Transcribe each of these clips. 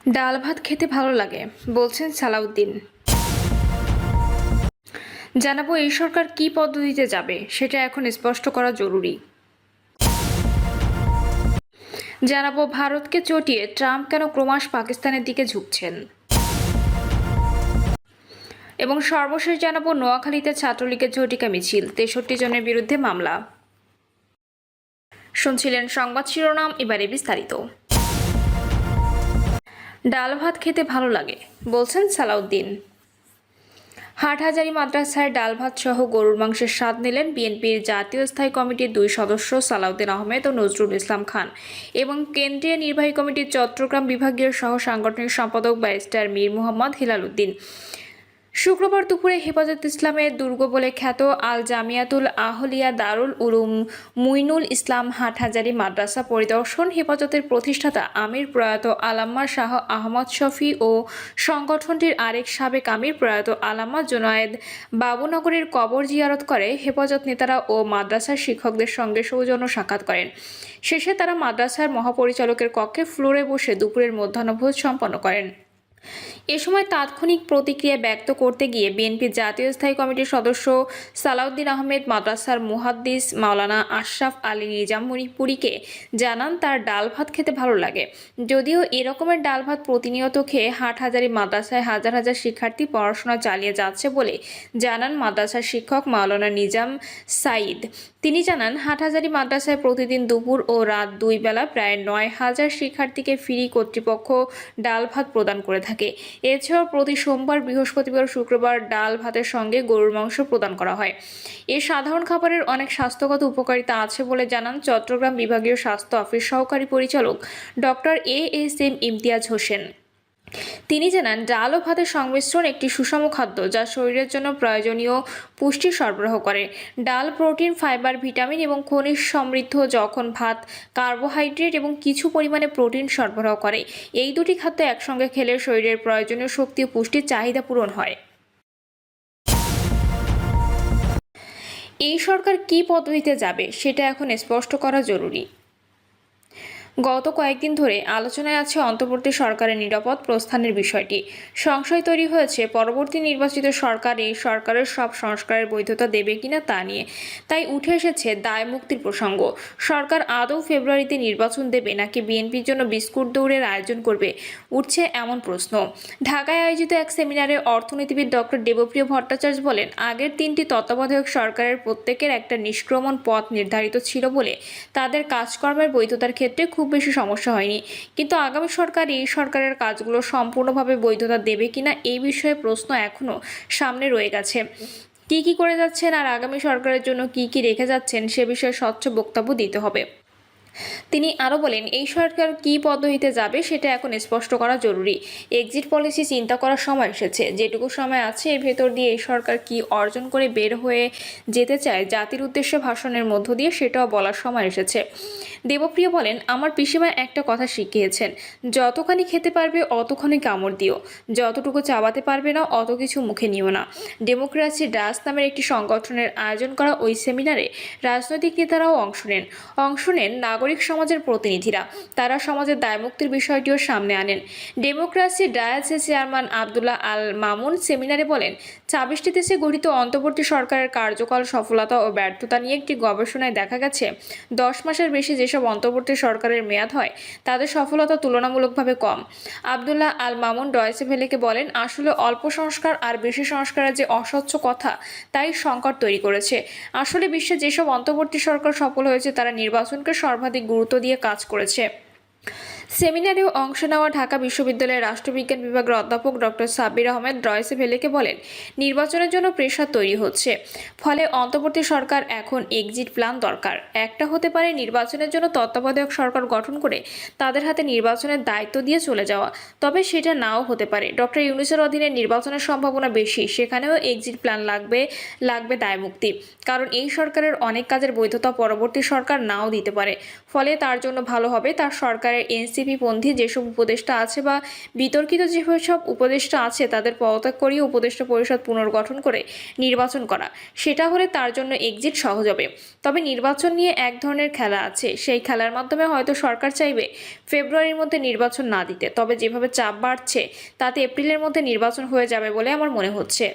ডাল ভাত খেতে ভালো লাগে বলছেন সালাউদ্দিন। জানাবো এই সরকার কি পদ্ধতিতে যাবে সেটা এখন স্পষ্ট করা জরুরি। জানাবো ভারতকে চটিয়ে ট্রাম্প কেন ক্রমশ পাকিস্তানের দিকে ঝুঁকছেন। এবং সর্বশেষ জানাবো নোয়াখালীতে ছাত্রলীগের ঝটিকা মিছিল, 63 জনের বিরুদ্ধে মামলা। শুনছিলেন সংবাদ শিরোনাম, এবারে বিস্তারিত। ডাল ভাত খেতে ভালো লাগে বলছেন সালাউদ্দিন। হাটহাজারী মাদ্রাসায় ডাল ভাত সহ গরুর মাংসের স্বাদ নিলেন বিএনপির জাতীয় স্থায়ী কমিটির 2 সদস্য সালাউদ্দিন আহমেদ ও নজরুল ইসলাম খান এবং কেন্দ্রীয় নির্বাহী কমিটির চট্টগ্রাম বিভাগীয় সহ সাংগঠনিক সম্পাদক ব্যারিস্টার মীর মোহাম্মদ হিলাল উদ্দিন। শুক্রবার দুপুরে হেফাজত ইসলামের দুর্গ বলে খ্যাত আল জামিয়াতুল আহলিয়া দারুল উলুম মুইনুল ইসলাম হাটহাজারী মাদ্রাসা পরিদর্শন হেফাজতের প্রতিষ্ঠাতা আমির প্রয়াত আলাম্মা শাহ আহমদ শফি ও সংগঠনটির আরেক সাবেক আমির প্রয়াত আলাম্মা জোনায়েদ বাবুনগরের কবর জিয়ারত করে হেফাজত নেতারা ও মাদ্রাসার শিক্ষকদের সঙ্গে সৌজন্য সাক্ষাৎ করেন। শেষে তারা মাদ্রাসার মহাপরিচালকের কক্ষে ফ্লোরে বসে দুপুরের মধ্যাহ্নভোজ সম্পন্ন করেন। এ সময় তাৎক্ষণিক প্রতিক্রিয়া ব্যক্ত করতে গিয়ে বিএনপির জাতীয় স্থায়ী কমিটির সদস্য সালাউদ্দিন আহমেদ মাদ্রাসার মুহাদ্দিস মাওলানা আশরাফ আলী নিজাম মণিপুরীকে জানান তার ডাল ভাত খেতে ভালো লাগে। যদিও এরকমের ডাল ভাত প্রতিনিয়ত খেয়ে হাটহাজারী মাদ্রাসায় হাজার হাজার শিক্ষার্থী পড়াশোনা চালিয়ে যাচ্ছে বলে জানান মাদ্রাসার শিক্ষক মাওলানা নিজাম সাইদ। তিনি জানান হাটহাজারী মাদ্রাসায় প্রতিদিন দুপুর ও রাত 2 বেলা প্রায় 9,000 শিক্ষার্থীকে ফ্রি কর্তৃপক্ষ ডাল ভাত প্রদান করে থাকে। এছাড়াও প্রতি সোমবার, বৃহস্পতিবার ও শুক্রবার ডাল ভাতের সঙ্গে গরুর মাংস প্রদান করা হয়। এই সাধারণ খাবারের অনেক স্বাস্থ্যগত উপকারিতা আছে বলে জানান চট্টগ্রাম বিভাগীয় স্বাস্থ্য অফিস সহকারী পরিচালক ডক্টর ASM ইমতিয়াজ হোসেন। তিনি জানান ডাল ও ভাতের সংমিশ্রণ একটি সুষম খাদ্য যা শরীরের জন্য প্রয়োজনীয় পুষ্টি সরবরাহ করে। ডাল প্রোটিন, ফাইবার, ভিটামিন এবং খনিজ সমৃদ্ধ, যখন ভাত কার্বোহাইড্রেট এবং কিছু পরিমাণে প্রোটিন সরবরাহ করে। এই দুটি খাদ্য একসঙ্গে খেলে শরীরের প্রয়োজনীয় শক্তি ও পুষ্টির চাহিদা পূরণ হয়। এই সরকার কি পদ্ধতিতে যাবে সেটা এখন স্পষ্ট করা জরুরি। গত কয়েকদিন ধরে আলোচনায় আছে অন্তর্বর্তী সরকারের নিরাপদ প্রস্থানের বিষয়টি। সংশয় তৈরি হয়েছে পরবর্তী নির্বাচিত সরকার এই সরকারের সব সংস্কারের বৈধতা দেবে কিনা তা নিয়ে। তাই উঠে এসেছে দায় মুক্তির প্রসঙ্গ। সরকার আদৌ ফেব্রুয়ারিতে নির্বাচন দেবে নাকি বিএনপির জন্য বিস্কুট দৌড়ের আয়োজন করবে, উঠছে এমন প্রশ্ন। ঢাকায় আয়োজিত এক সেমিনারে অর্থনীতিবিদ ডক্টর দেবপ্রিয় ভট্টাচার্য বলেন, আগের 3টি তত্ত্বাবধায়ক সরকারের প্রত্যেকের একটা নিষ্ক্রমণ পথ নির্ধারিত ছিল বলে তাদের কাজকর্মের বৈধতার ক্ষেত্রে খুব বেশি সমস্যা হয়নি। কিন্তু আগামী সরকার এই সরকারের কাজগুলো সম্পূর্ণভাবে বৈধতা দেবে কিনা এই বিষয়ে প্রশ্ন এখনো সামনে রয়ে গেছে। কি করে যাচ্ছেন আর আগামী সরকারের জন্য কি রেখে যাচ্ছেন সে বিষয়ে স্বচ্ছ বক্তব্য দিতে হবে। তিনি আরও বলেন, এই সরকার কী পদ্ধতিতে যাবে সেটা এখন স্পষ্ট করা জরুরি। এক্সিট পলিসি চিন্তা করার সময় এসেছে। যেটুকু সময় আছে এর ভেতর দিয়ে এই সরকার কী অর্জন করে বের হয়ে যেতে চায় জাতির উদ্দেশ্যে ভাষণের মধ্য দিয়ে সেটাও বলার সময় এসেছে। দেবপ্রিয় বলেন, আমার পিসিমা একটা কথা শিখিয়েছেন, যতখানি খেতে পারবে অতখানি কামড় দিও, যতটুকু চাবাতে পারবে না অত কিছু মুখে নিও না। ডেমোক্রেসি ডাস নামের একটি সংগঠনের আয়োজন করা ওই সেমিনারে রাজনৈতিক নেতারাও অংশ নেন নাগরিক সমাজের প্রতিনিধিরা। তারা সমাজের দায়মুক্তির বিষয়টিও সামনে আনেন। ডেমোক্রেসি ডায়াসের চেয়ারম্যান আব্দুল্লাহ আল মামুন সেমিনারে বলেন, 26টি দেশে গঠিত অন্তর্বর্তী সরকারের কার্যকাল, সফলতা ও ব্যর্থতা নিয়ে একটি গবেষণায় দেখা গেছে 10 মাসের বেশি যেসব অন্তর্বর্তী সরকারের মেয়াদ হয় তাদের সফলতা তুলনামূলকভাবে কম। আব্দুল্লাহ আল মামুন ডয়েচে ভেলেকে বলেন, আসলে অল্প সংস্কার আর বেশি সংস্কারের যে অস্বচ্ছ কথা তাই সংকট তৈরি করেছে। আসলে বিশ্বে যেসব অন্তর্বর্তী সরকার সফল হয়েছে তারা নির্বাচনকে সর্বাধিক গুরুত্ব দিয়ে কাজ করেছে। সেমিনারেও অংশ নেওয়া ঢাকা বিশ্ববিদ্যালয়ের রাষ্ট্রবিজ্ঞান বিভাগের অধ্যাপক ডক্টর সাব্বির আহমেদ ডয়েচে ভেলেকে বলেন, নির্বাচনের জন্য প্রেশার তৈরি হচ্ছে, ফলে অন্তর্বর্তী সরকার এখন এক্সিট প্ল্যান দরকার। একটা হতে পারে নির্বাচনের জন্য তত্ত্বাবধায়ক সরকার গঠন করে তাদের হাতে নির্বাচনের দায়িত্ব দিয়ে চলে যাওয়া, তবে সেটা নাও হতে পারে। ডক্টর ইউনূসের অধীনে নির্বাচনের সম্ভাবনা বেশি, সেখানেও এক্সিট প্ল্যান লাগবে দায়মুক্তি, কারণ এই সরকারের অনেক কাজের বৈধতা পরবর্তী সরকার নাও দিতে পারে। ফলে তার জন্য ভালো হবে তার সরকারের এনসি এনসিপি পন্থী যেসব উপদেষ্টা আছে বা বিতর্কিত যেসব উপদেষ্টা আছে তাদের পদত্যাগ করিয়ে উপদেষ্টা পরিষদ পুনর্গঠন করে নির্বাচন করা, সেটা হলে তার জন্য এক্সিট সহজ হবে। তবে নির্বাচন নিয়ে এক ধরনের খেলা আছে, সেই খেলার মাধ্যমে হয়তো সরকার চাইবে ফেব্রুয়ারির মধ্যে নির্বাচন না দিতে, তবে যেভাবে চাপ বাড়ছে তাতে এপ্রিলের মধ্যে নির্বাচন হয়ে যাবে বলে আমার মনে হচ্ছে।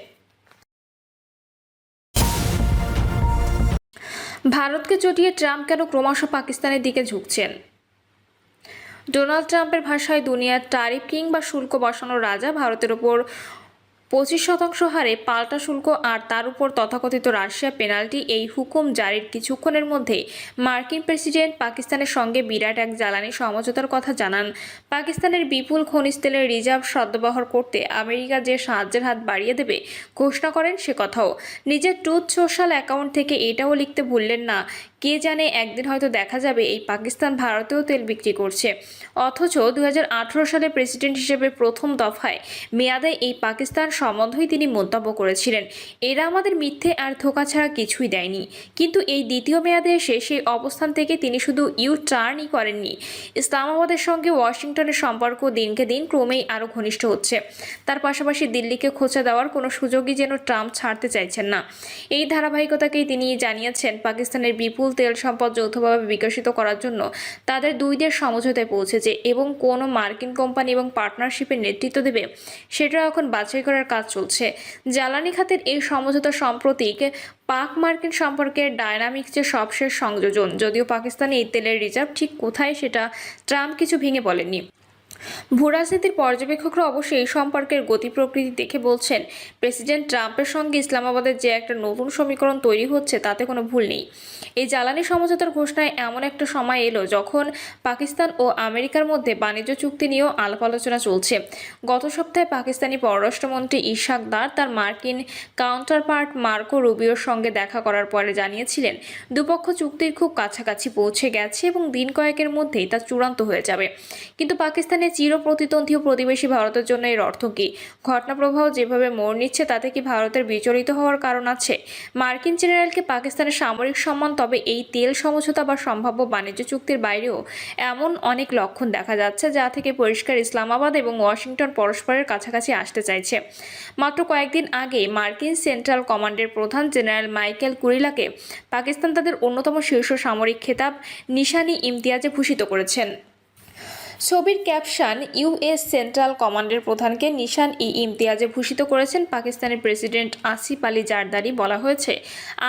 ভারতকে চটিয়ে ট্রাম্প কেন ক্রমশ পাকিস্তানের দিকে ঝুঁকছেন? ডোনাল্ড ট্রাম্পের ভাষায় দুনিয়ার ট্যারিফ কিং বা শুল্ক বসানোর রাজা ভারতের ওপর 25% হারে পাল্টা শুল্ক আর তার উপর তথাকথিত রাশিয়া পেনাল্টি, এই হুকুম জারির কিছুক্ষণের মধ্যে মার্কিন প্রেসিডেন্ট পাকিস্তানের সঙ্গে বিরাট এক জ্বালানি সমঝোতার কথা জানান। পাকিস্তানের বিপুল খনিজ তেলের রিজার্ভ সদ্ব্যবহার করতে আমেরিকা যে সাহায্যের হাত বাড়িয়ে দেবে ঘোষণা করেন সে কথাও। নিজের ট্রুথ সোশ্যাল অ্যাকাউন্ট থেকে এটাও লিখতে ভুললেন না, কে জানে একদিন হয়তো দেখা যাবে এই পাকিস্তান ভারতেও তেল বিক্রি করছে। অথচ 2018 সালে প্রেসিডেন্ট হিসেবে প্রথম দফায় মেয়াদে এই পাকিস্তান সম্বন্ধেই তিনি মন্তব্য করেছিলেন, এরা আমাদের মিথ্যে আর ধোঁকা ছাড়া কিছুই দেয়নি। কিন্তু এই দ্বিতীয় মেয়াদে এসে সেই অবস্থান থেকে তিনি শুধু টার্নই করেননি, ইসলামাবাদের সঙ্গে ওয়াশিংটনের সম্পর্ক দিনকে দিন ক্রমেই আরও ঘনিষ্ঠ হচ্ছে। তার পাশাপাশি দিল্লিকে খোঁচা দেওয়ার কোনো সুযোগই যেন ট্রাম্প ছাড়তে চাইছেন না। এই ধারাবাহিকতাকেই তিনি জানিয়েছেন পাকিস্তানের বিপুল তেল সম্পদ যৌথভাবে বিকশিত করার জন্য তাদের দুই দেশ সমঝোতায় পৌঁছেছে এবং কোনো মার্কিন কোম্পানি এবং পার্টনারশিপের নেতৃত্ব দেবে সেটা এখন বাছাই করার কাজ চলছে। জ্বালানি খাতের এই সমঝোতা সাম্প্রতিক পাক মার্কিন সম্পর্কের ডায়নামিক্সের সবশেষ সংযোজন। যদিও পাকিস্তানে এই তেলের রিজার্ভ ঠিক কোথায় সেটা ট্রাম্প কিছু ভেঙে বলেননি। ভূরাজনীতির পর্যবেক্ষকরা অবশ্য এই সম্পর্কের গতি প্রকৃতি দেখে বলছেন, প্রেসিডেন্ট ট্রাম্পের সঙ্গে ইসলামাবাদের যে একটা নতুন সমীকরণ তৈরি হচ্ছে তাতে কোনো ভুল নেই। এই জ্বালানি সমঝোতার ঘোষণায় এমন একটা সময় এলো যখন পাকিস্তান ও আমেরিকার মধ্যে বাণিজ্য চুক্তি নিয়েও আলাপ আলোচনা চলছে। গত সপ্তাহে পাকিস্তানি পররাষ্ট্রমন্ত্রী ইশাক দার তার মার্কিন কাউন্টারপার্ট মার্কো রুবিওর সঙ্গে দেখা করার পরে জানিয়েছিলেন দুপক্ষ চুক্তির খুব কাছাকাছি পৌঁছে গেছে এবং দিন কয়েকের মধ্যেই তা চূড়ান্ত হয়ে যাবে। কিন্তু পাকিস্তানের চিরপ্রতিদ্বন্দ্বী ও প্রতিবেশী ভারতের জন্য এর অর্থ কী? ঘটনাপ্রবাহ যেভাবে মোড় নিচ্ছে তাতে কি ভারতের বিচলিত হওয়ার কারণ আছে? মার্কিন জেনারেলকে পাকিস্তানের সামরিক সম্মান, তবে এই তেল সমঝোতা বা সম্ভাব্য বাণিজ্য চুক্তির বাইরেও এমন অনেক লক্ষণ দেখা যাচ্ছে যা থেকে পরিষ্কার ইসলামাবাদ এবং ওয়াশিংটন পরস্পরের কাছাকাছি আসতে চাইছে। মাত্র কয়েকদিন আগে মার্কিন সেন্ট্রাল কমান্ডের প্রধান জেনারেল মাইকেল কুরিলাকে পাকিস্তান তাদের অন্যতম শীর্ষ সামরিক খেতাব নিশানি ইমতিয়াজে ভূষিত করেছেন। ছবির ক্যাপশন, ইউএস সেন্ট্রাল কমান্ডের প্রধানকে নিশান ইমতিয়াজে ভূষিত করেছেন পাকিস্তানের প্রেসিডেন্ট আসিফ আলী জারদারি। বলা হয়েছে,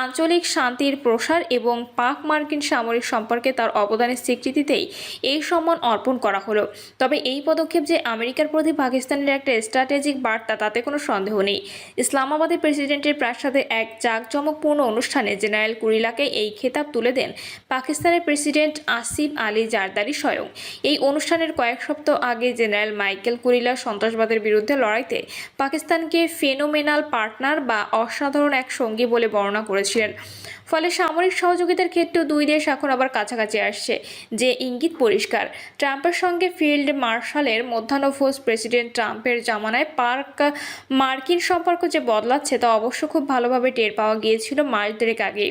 আঞ্চলিক শান্তির প্রসার এবং পাক মার্কিন সামরিক সম্পর্কে তার অবদানের স্বীকৃতিতেই এই সম্মান অর্পণ করা হলো। তবে এই পদক্ষেপ যে আমেরিকার প্রতি পাকিস্তানের একটা স্ট্র্যাটেজিক বার্তা তাতে কোনো সন্দেহ নেই। ইসলামাবাদের প্রেসিডেন্টের প্রাসাদে এক জাঁকজমকপূর্ণ অনুষ্ঠানে জেনারেল কুরিলাকে এই খেতাব তুলে দেন পাকিস্তানের প্রেসিডেন্ট আসিফ আলী জারদারি স্বয়ং। এই অনুষ্ঠানের কয়েক সপ্তাহ আগে জেনারেল মাইকেল কুরিলা সন্ত্রাসবাদের বিরুদ্ধে লড়াইতে পাকিস্তানকে ফেনোমেনাল পার্টনার বা অসাধারণ এক সঙ্গী বলে বর্ণনা করেছিলেন। ফলে সামরিক সহযোগিতার ক্ষেত্রেও দুই দেশ এখন আবার কাছাকাছি আসছে, যে ইঙ্গিত পরিষ্কার। ট্রাম্পের সঙ্গে ফিল্ড মার্শালের মধ্যাহ্নভোজ প্রেসিডেন্ট ট্রাম্পের জামানায় মার্কিন সম্পর্ক যে বদলাচ্ছে তা অবশ্য খুব ভালোভাবে টের পাওয়া গিয়েছিল মাস দেড়েক আগে,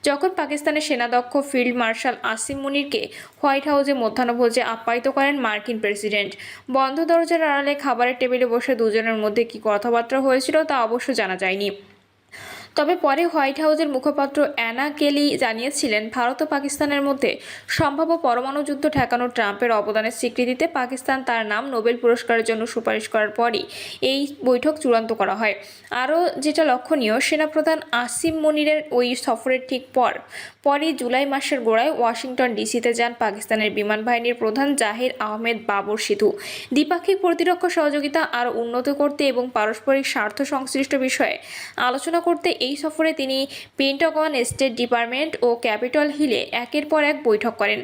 যখন পাকিস্তানের সেনাধ্যক্ষ ফিল্ড মার্শাল আসিম মুনিরকে হোয়াইট হাউসে মধ্যাহ্নভোজে আপ্যায়িত করেন মার্কিন প্রেসিডেন্ট। বন্ধ দরজার আড়ালে খাবারের টেবিলে বসে দুজনের মধ্যে কী কথাবার্তা হয়েছিল তা অবশ্য জানা যায়নি। তবে পরে হোয়াইট হাউসের মুখপাত্র অ্যানা কেলি জানিয়েছিলেন, ভারত ও পাকিস্তানের মধ্যে সম্ভাব্য পরমাণু যুদ্ধ ঠেকানো ট্রাম্পের অবদানের স্বীকৃতিতে পাকিস্তান তার নাম নোবেল পুরস্কারের জন্য সুপারিশ করার পরই এই বৈঠক চূড়ান্ত করা হয়। আরও যেটা লক্ষণীয়, সেনাপ্রধান আসিম মুনিরের ওই সফরের ঠিক পরই জুলাই মাসের গোড়ায় ওয়াশিংটন ডিসিতে যান পাকিস্তানের বিমান বাহিনীর প্রধান জাহির আহমেদ বাবর সিধু। দ্বিপাক্ষিক প্রতিরক্ষা সহযোগিতা আরও উন্নত করতে এবং পারস্পরিক স্বার্থ সংশ্লিষ্ট বিষয়ে আলোচনা করতে এই সফরে তিনি পেন্টাগন, স্টেট ডিপার্টমেন্ট ও ক্যাপিটল হিলে একের পর এক বৈঠক করেন।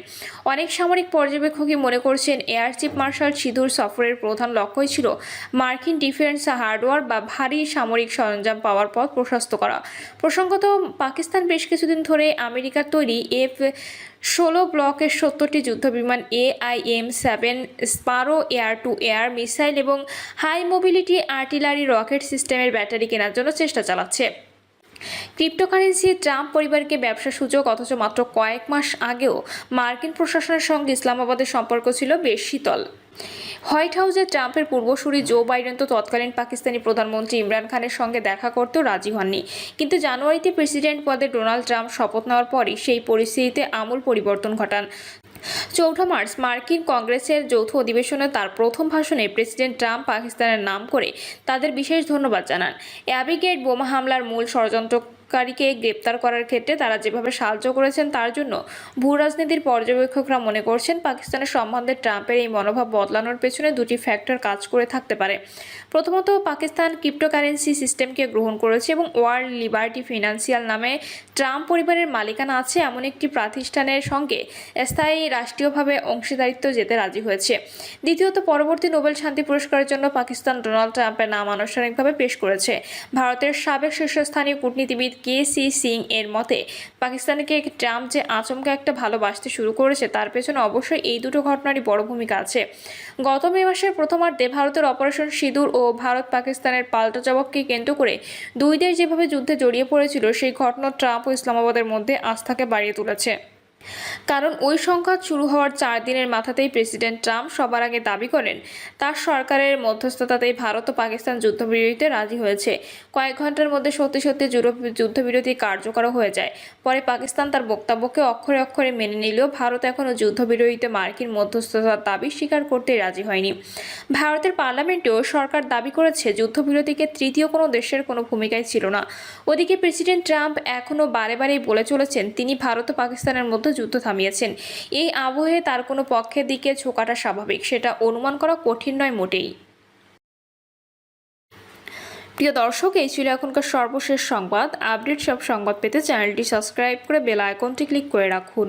অনেক সামরিক পর্যবেক্ষকই মনে করছেন, এয়ার চিফ মার্শাল সিধুর সফরের প্রধান লক্ষ্যই ছিল মার্কিন ডিফেন্স হার্ডওয়্যার বা ভারী সামরিক সরঞ্জাম পাওয়ার পথ প্রশস্ত করা। প্রসঙ্গত, পাকিস্তান বেশ কিছুদিন ধরে আমেরিকার তৈরি F-16 ব্লকের 70টি যুদ্ধবিমান AIM-7 Sparrow air to air missile এবং হাই মোবিলিটি আর্টিলারি রকেট সিস্টেমের ব্যাটারি কেনার জন্য চেষ্টা চালাচ্ছে। ক্রিপ্টোকারেন্সি ট্রাম্প পরিবারকে ব্যবসা সুযোগ, অথচ মাত্র কয়েক মাস আগেও মার্কিন প্রশাসনের সঙ্গে ইসলামাবাদের সম্পর্ক ছিল বেশ শীতল। হোয়াইট হাউসে ট্রাম্পের পূর্বসূরি জো বাইডেন তো তৎকালীন পাকিস্তানি প্রধানমন্ত্রী ইমরান খানের সঙ্গে দেখা করতেও রাজি হননি, কিন্তু জানুয়ারিতে প্রেসিডেন্ট পদে ডোনাল্ড ট্রাম্প শপথ নেওয়ার পরই সেই পরিস্থিতিতে আমূল পরিবর্তন ঘটান। 4 মার্চ মার্কিন কংগ্রেসের যৌথ অধিবেশনে তার প্রথম ভাষণে প্রেসিডেন্ট ট্রাম্প পাকিস্তানের নাম করে তাদের বিশেষ ধন্যবাদ জানান। অ্যাবিগেট বোমা হামলার মূল ষড়যন্ত্রকারীকে গ্রেপ্তার করার ক্ষেত্রে তারা যেভাবে সাহায্য করেছেন তার জন্য ভূরাজনীতির পর্যবেক্ষকরা মনে করছেন পাকিস্তানের সম্বন্ধে ট্রাম্পের এই মনোভাব বদলানোর পেছনে দুটি ফ্যাক্টর কাজ করে থাকতে পারে। প্রথমত, পাকিস্তান ক্রিপ্টোকারেন্সি সিস্টেমকে গ্রহণ করেছে এবং ওয়ার্ল্ড লিবার্টি ফিনান্সিয়াল নামে ট্রাম্প পরিবারের মালিকানা আছে এমন একটি প্রতিষ্ঠানের সঙ্গে স্থায়ী রাষ্ট্রীয়ভাবে অংশীদারিত্ব যেতে রাজি হয়েছে। দ্বিতীয়ত, পরবর্তী নোবেল শান্তি পুরস্কারের জন্য পাকিস্তান ডোনাল্ড ট্রাম্পের নাম আনুষ্ঠানিকভাবে পেশ করেছে। ভারতের সাবেক শীর্ষস্থানীয় কূটনীতিবিদ কে.সি. সিং এর মতে, পাকিস্তানকে ট্রাম্প যে আচমকা একটা ভালোবাসতে শুরু করেছে তার পেছনে অবশ্যই এই দুটো ঘটনারই বড় ভূমিকা আছে। গত মে মাসের প্রথমার্ধে ভারতের অপারেশন সিঁদুর ও ভারত পাকিস্তানের পাল্টা জবাবকে কেন্দ্র করে দুই দেশ যেভাবে যুদ্ধে জড়িয়ে পড়েছিল, সেই ঘটনা ট্রাম্প ও ইসলামাবাদের মধ্যে আস্থাকে বাড়িয়ে তুলেছে। কারণ ওই সংঘাত শুরু হওয়ার 4 দিনের মাথাতেই প্রেসিডেন্ট ট্রাম্প সবার আগে দাবি করেন তার সরকারের মধ্যস্থতাতেই ভারত ও পাকিস্তান যুদ্ধবিরতিতে রাজি হয়েছে। কয়েক ঘন্টার মধ্যে সত্যি সত্যি যুদ্ধবিরতি কার্যকর হয়ে যায়। পরে পাকিস্তান তার বক্তব্যকে অক্ষরে অক্ষরে মেনে নিলেও ভারত এখনও যুদ্ধবিরতিতে মার্কিন মধ্যস্থতার দাবি স্বীকার করতে রাজি হয়নি। ভারতের পার্লামেন্টেও সরকার দাবি করেছে যুদ্ধবিরতিকে তৃতীয় কোনো দেশের কোনো ভূমিকাই ছিল না। ওদিকে প্রেসিডেন্ট ট্রাম্প এখনও বারেই বলে চলেছেন তিনি ভারত ও পাকিস্তানের মধ্যে যুদ্ধ থামিয়েছেন। এই আবহে তার কোনো পক্ষের দিকে ঝোঁকাটা স্বাভাবিক, সেটা অনুমান করা কঠিন নয় মোটেই। প্রিয় দর্শক, এই ছিল এখনকার সর্বশেষ সংবাদ। আপডেট সব সংবাদ পেতে চ্যানেলটি সাবস্ক্রাইব করে বেল আইকনটি ক্লিক করে রাখুন।